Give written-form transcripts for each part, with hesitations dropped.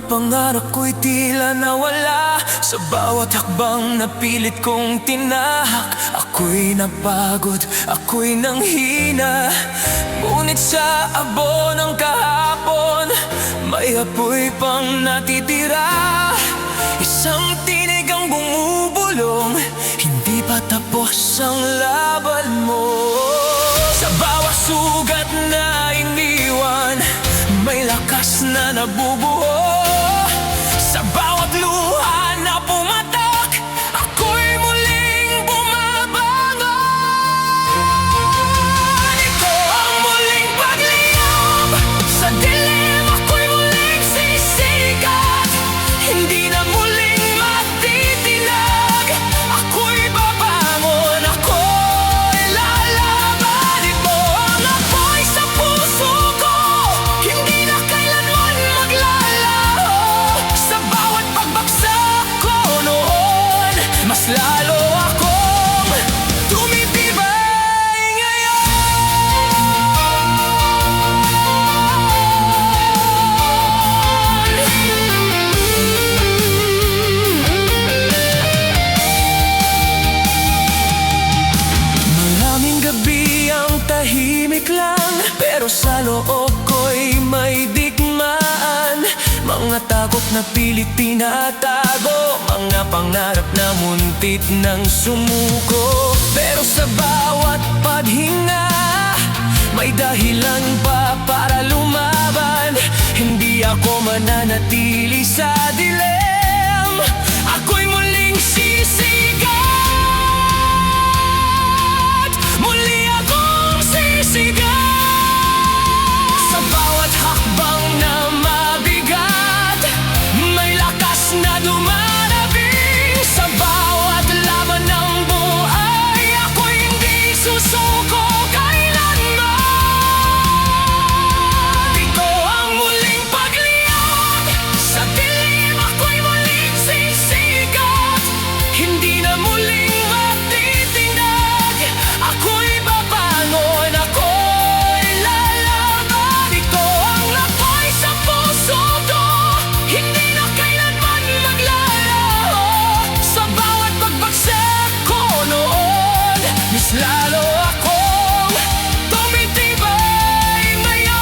pangarap ko'y tila nawala. Sa bawat hakbang na pilit kong tinahak, ako'y napagod, ako'y nanghina. Ngunit sa abo ng kahapon, may apoy pang natitira. Isang tinig ang bumubulong, hindi pa tapos ang laban mo. Sa bawat sugat na iniwan, may lakas na nabubuo. Sa bawat luha na pumatak, ako'y muling bumabangon. Ikaw ang muling pagliyab sa dilim, ako'y muling sisikat. Hindi na muling matitinag, ako'y babangon, ako'y lalaban. Ito ang apoy sa puso ko, hindi na kailanman maglalaho. Sa bawat pagbagsak ko noon, mas lalo akong tumitibay ngayon. Maraming gabi ang tahimik lang, pero sa loob ko'y may digmaan. Mga takot na pilit tinatago, mga pangarap na muntit ng sumuko. Pero sa bawat paghinga, may dahilan pa para lumaban. Hindi ako mananatili sa dilim, ako'y muling sisigat. Muli akong sisigat. Sa bawat hakbang na mabigat, may lakas na dumarabing. Sa bawat laban ng buhay, ako'y hindi susuko kailanman. Ito ang muling pagliyab sa dilim, ako'y muling sisigat. Hindi na muling matitinag, ako'y babangon, ako'y lalaban. Ito ang apoy sa puso ko, hindi na kailanman maglalaho. Sa bawat pagbagsak ko noon, mas lalo akong tumitibay ngayon.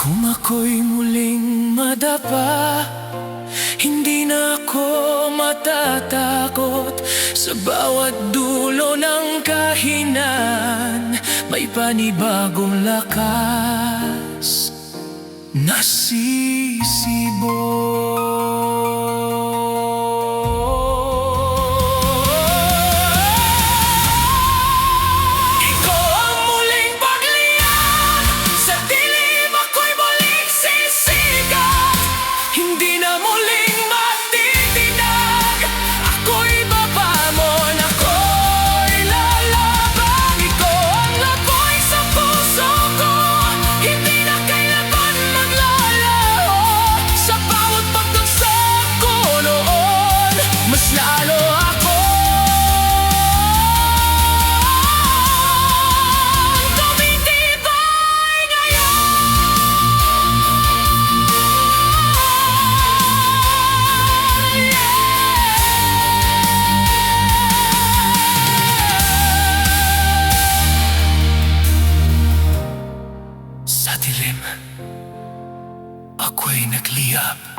Kung ako'y muling madapa, hindi na ako matatakot. Sa bawat dulo ng kahinan, may panibagong lakas na Ikaw ang muling pagliyab sa dilim, ako'y muling sisikat. Hindi na muling matitinag, ako'y babangon, ako'y lalaban. Ikaw ang apoy sa puso ko, hindi na kailanman maglalaho. Sa bawat pagbagsak ko noon, mas lalo akong tumitibay ngayon. Sa dilim, ako'y nagliyab.